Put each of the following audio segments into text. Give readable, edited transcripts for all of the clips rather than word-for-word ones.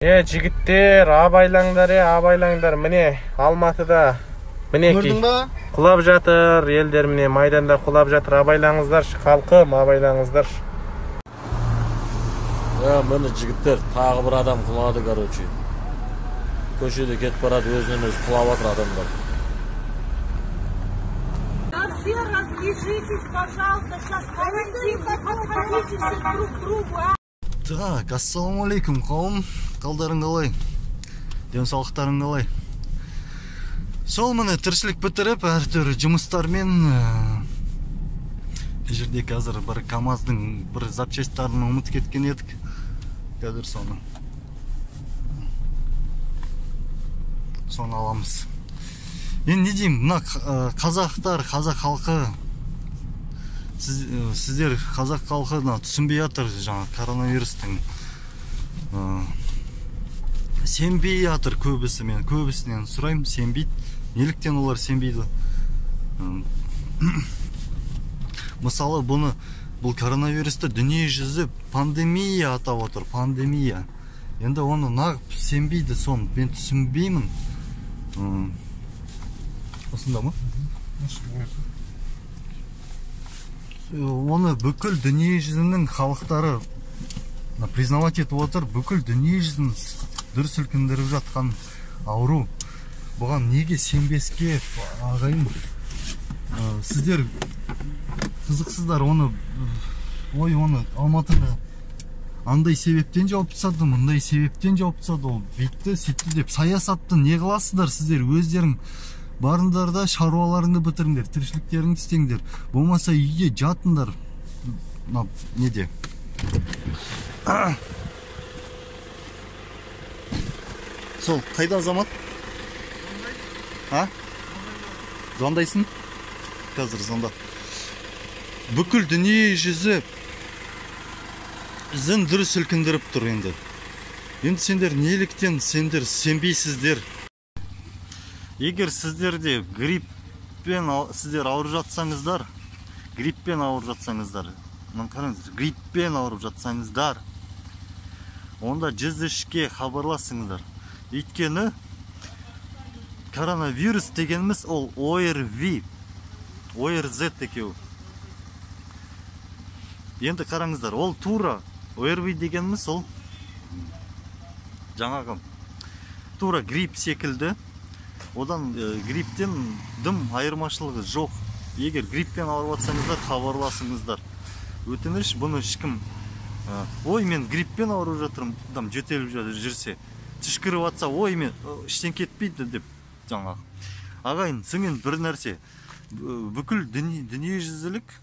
Жігіттер, абайлаңдар, міне Алматыда мінеки құлап жатыр, елдер міне майданда құлап жатыр, абайлаңыздаршы, халқым, абайлаңыздаршы. Міне жігіттер, тағы бір адам құлады, короче. Көшеде кетіп барады, өзінен өзі құлап жатыр адамдар. Все разъезжитесь, пожалуйста, сейчас карантин, подходите все друг к другу. Так, ассалаумалейкум, қауым. Қалдарың қалай? Денсаулықтарың қалай? Сол міне тіршілік бітіріп, әртүрлі жұмыстармен жерде қазір бір КамАЗдың бір запчастарын ұмытып кеткен едік. Қазір соны аламыз. Мен не деймін, мына қазақтар, қазақ халқы, сіздер қазақ халқына түсінбей жатыр, жаңа коронавирустың сенбей жатыр көбісі. Мен көбісінен сұраймын, сенбейді. Неліктен олар сенбейді? Мысалы, бұл коронавирусты дүние жүзі пандемия атап отыр, пандемия. Енді оны нағып сенбейді, соны мен түсінбеймін. Осында ма? Оны бүкіл дүние жүзінің халықтары признавать етіп отыр, бүкіл дүние жүзін дүр сілкіндіріп жатқан ауру. Бұған неге сенбеске, ағайын? Сіздер қызықсыздар, оны Алматыда андай себептен жауып тастады, мұндай себептен жауып тастады, ол битті, сөйтті деп саясатты не қыласыздар сіздер? Өздерің барыңдар да шаруаларыңды бітіріңдер, тіршіліктеріңді істеңдер. Болмаса үйде жатыңдар. Неде? Сол, қайда Азамат? Звондайсың? Қазір звонда. Бүкіл дүние жүзі дүр сілкіндіріп тұр енді. Енді сендер неліктен сендер сенбейсіздер? Егер сіздерде гриппен сіздер ауырып жатсаңыздар, гриппен ауырып жатсаңыздар, онда 103-ке хабарласыңыздар. Өйткені коронавирус дегеніміз ол ORV, ORZ екеу. Енді қараңыздар, ол тура ORV дегеніміз ол жаңағы тура грипп секілді. Одан грипптен дым айырмашылығы жоқ. Егер гриппен ауырып жатсаңыздар, хабарласыңыздар. Өтініш, бұны ешкім ой, мен гриппен ауырып жатырмын, жөтеліп жүрсе, түшкіріп жатса, ой, мен іштен кетпейді деп жаңағы. Ағайын, сіңен бір нәрсе, бүкіл дүниежүзілік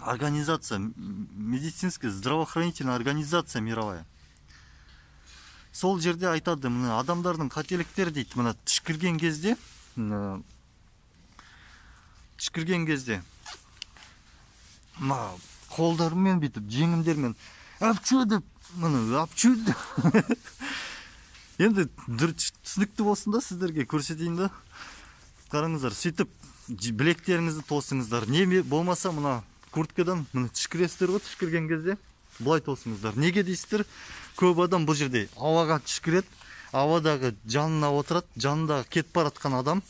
организация, медицинская здравоохранительная организация мировая. Сол жерде айтады, мына адамдардың қателіктер дейді, мына түшкірген кезде қолдарымен бүйтіп, жеңімдермен апчу деп, енді түсінікті болсын да, сіздерге көрсетейін да. Қараңыздар, сөйтіп білектеріңізді тосыңыздар. Не болмаса мына курткадан мына түшкіресіздер ғой, түшкірген кезде бұлай тосыңыздар. Неге дейсіздер? Көп адам бұл жерде ауаға түшкіреді, ауадағы жанына отырады, жанындағы кетіп баратқан адам.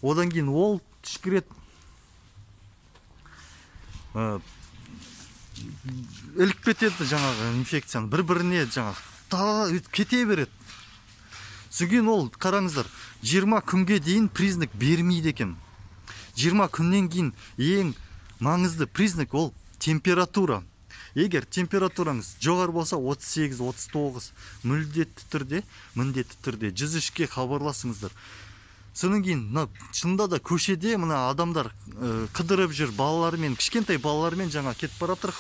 Одан кейін ол түшкіреді, іліп кетеді жаңағы инфекцияны, бір-біріне жаңағы кете береді. Сөйген ол, қараңыздар, 20 күнге дейін признак бермейді екен. 20 күннен кейін ең маңызды признак ол температура. Егер температураңыз жоғары болса 38-39, міндетті түрде 103-ке хабарласыңыздар. Содан кейін, шынында да көшеде мына адамдар қыдырып жүр, балалармен, кішкентай балалармен жаңа кетіп баратыр.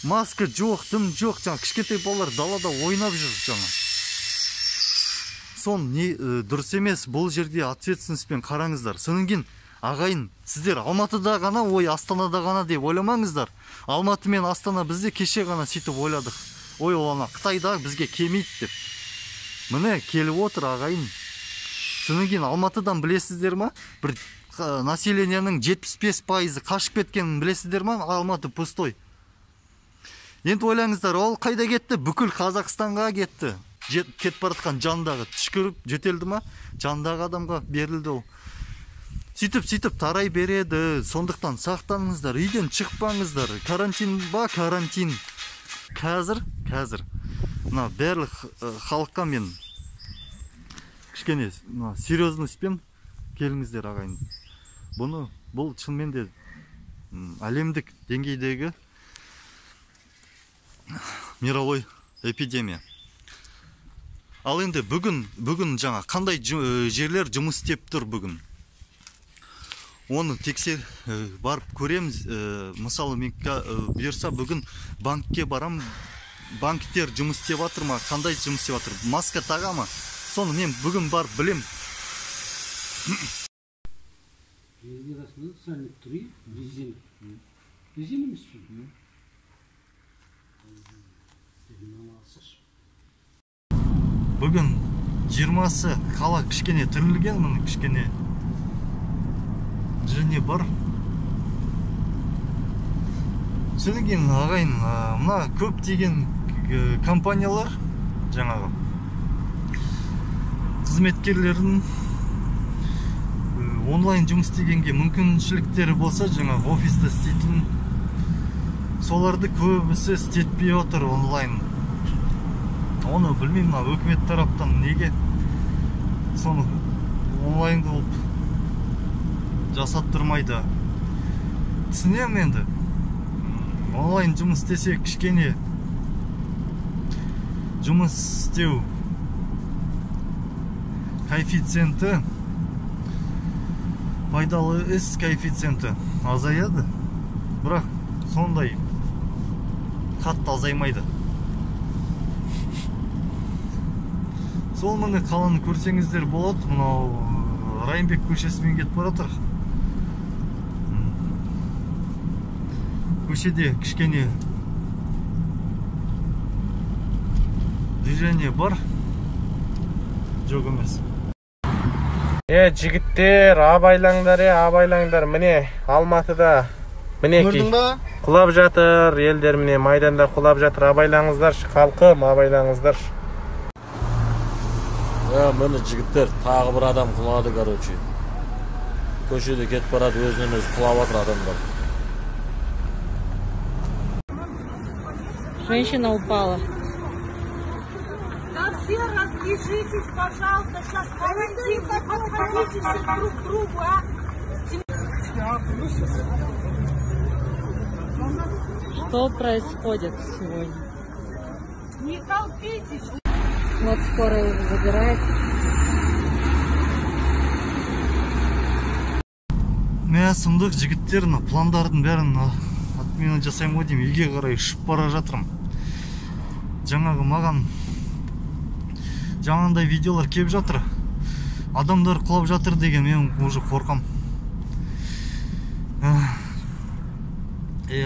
Маска жоқ, дым жоқ, жаңа кішкентай балалар далада ойнап жүр жаңа. Сон дұрыс емес, бұл жерде ответственностьпен қараңыздар. Содан кейін, ағайын, сіздер Алматыда ғана, Астанада ғана деп ойламаңыздар. Алматы мен Астана бізде кеше ғана сөйтіп ойладық. Олана Қытайда бізге келмейді деп. Міне келіп отыр ағайын. Содан кейін Алматыдан білесіздер ма? Бір населенияның 75% қашып кеткенін білесіздер ма? Алматы пустой. Енді ойлаңыздар, ол қайда кетті? Бүкіл Қазақстанға кетті. Кетіп баратқан жандағы түшкіріп жетелді ма? Жандағы адамға берілді ол. Сөйтіп тарай береді. Сондықтан сақтаныңыздар, үйден шықпаңыздар. Карантин ба, карантин. Қазір. Мына барлық халыққа мен кішкене серьезностьпен келіңіздер ағайын. Бұл шынымен де әлемдік деңгейдегі мировой эпидемия. Ал енді бүгін жаңа қандай жерлер жұмыс істеп тұр бүгін? Оны барып көреміз. Мысалы мен бұйырса бүгін банкке барам. Банктер жұмыс істеп жатыр ма? Қандай жұмыс істеп жатыр? Маска таға ма? Соны мен бүгін барып білем. Бүгін 20-сы қала кішкене түрілген, мұны кішкене және бар. Содан кейін ағайын, мына көп деген компаниялар жаңағы қызметкерлердің онлайн жұмыс істегенге мүмкіншіліктері болса, жаңағы офиста істейтін, соларды көбісі істетпей отыр онлайн. Оны білмеймін, өкімет тараптан неге соны онлайн болып жасаттырмайды. Түсінемін енді. Онлайн жұмыс істесе кішкене жұмыс істеу коэффициенті, пайдалы іс коэффициенті азаяды, бірақ сондай қатты азаймайды. Сол мұны қаланы көрсеңіздер болады. Мынау Райымбек көшесімен кетіп баратыр. Көшеде кішкене движение бар, жоқ емес. Жігіттер, абайлаңдар. Міне Алматыда мінекей құлап жатыр, елдер міне майданда құлап жатыр. Абайлаңыздаршы, халқым, абайлаңыздар. Міне жігіттер, тағы бір адам құлады, короче. Көшеде кетіп барады, өзінен өзі құлап жатыр адамдар. Женщина упала. Да все разбежитесь, пожалуйста, сейчас карантин, подходите все друг к другу, а? Что происходит сегодня? Не толпитесь. Вот скоро забирает. Мен сұмдық жігіттерін, пландардың бәрін отмена жасаймын ғой деймін, үйге қарай ұшып бара жатырмын. Жаңағы маған жаңағындай видеолар келіп жатыр. Адамдар құлап жатыр деген мен уже қорқам.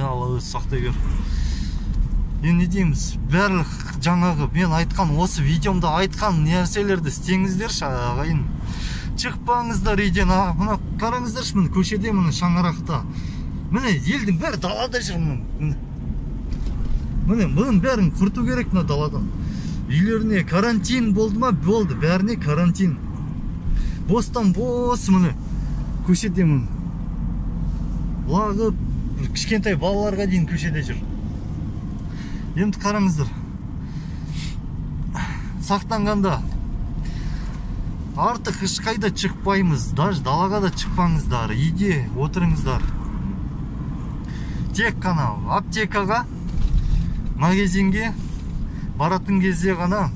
Алла өзі сақтай бер. Не дейміз, барлық жаңағы мен айтқан, осы видеомда айтқан нәрселерді істеңіздерші ағайын. Шықпаңыздар үйден. Мына қараңыздаршы, міне көшеде, міне шаңырақта. Міне елдің бәрі далада жүр. Міне бұның бәрін құрту керек мына даладан. Үйлеріне карантин болды ма? Болды, бәріне карантин. Бостан бос міне көшеде міне. Лағып, кішкентай балаларға дейін көшеде жүр. Енді қараңыздар. Сақтанғанда артық ешқайда шықпаймыз, даже далаға да шықпаңыздар, үйде отырыңыздар. Тек қана аптекаға, магазинге баратын кезде ғана,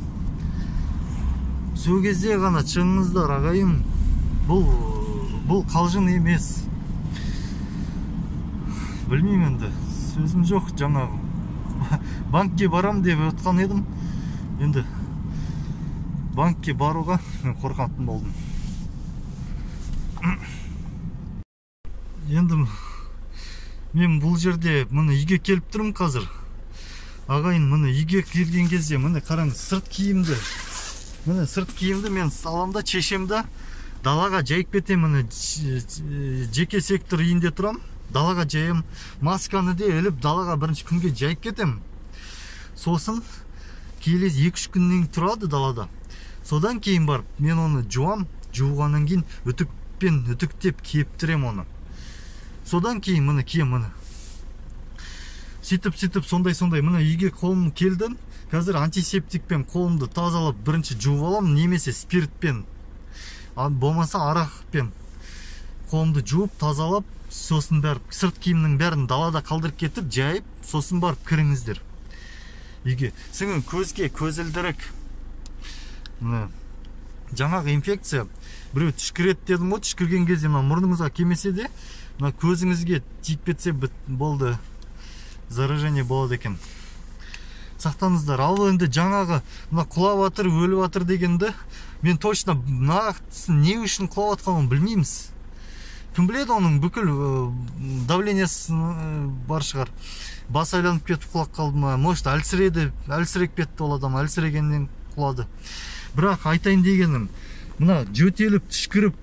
сол кезде ғана шығыңыздар ағайын. Бұл қалжың емес. Білмеймін енді, сөзім жоқ. Жаңағы банкке барам деп өтқан едім. Енді банкке баруға мен қорқатын болдым. Енді мен бұл жерде міне үйге келіп тұрмын қазір. Ағайын, міне үйге келген кезде міне қараңыз, сырт киімді. Міне сырт киімді мен саламда, шешемді далаға жайып кетем. Міне жеке сектор үйінде тұрам. Далаға жайым. Масканы де іліп далаға бірінші күнге жайып кетем. сосын келесі 2-3 күннен тұрады далада. Содан кейін барып мен оны жуам, жуғаннан кейін үтікпен үтіктеп кептірем оны. Содан кейін міне кием міне. Сөйтіп сондай міне үйге қолым келді. Қазір антисептикпен қолымды тазалап бірінші жуып аламын, немесе спиртпен, болмаса арақпен қолымды жуып тазалап, сосын барып сырт киімнің бәрін далада қалдырып кетіп, жайып, сосын барып кіріңіздер үйге. Сіңін көзге көзілдірік. Жаңағы инфекция біреу түшкіреді дедім ғой, түшкірген кезде мұрныңызға келмесе де, көзіңізге тиіп кетсе болды, заражение болады екен. Сақтаңыздар. Ал енді жаңағы құлап жатыр, өліп жатыр дегенді мен точно нақтысын не үшін құлап жатқанын білмейміз. Кім біледі, оның бүкіл давлениесі бар шығар. Бас айланып кетіп құлап қалды ма, может әлсірек кетті ол адам, әлсірегеннен құлады. Бірақ айтайын дегенім, мына жөтеліп түшкіріп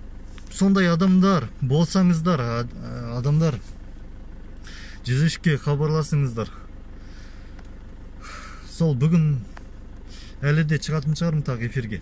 сондай адамдар болсаңыздар, адамдар 103-ке хабарласыңыздар. Сол бүгін әлі де шығатын шығармын тағы эфирге.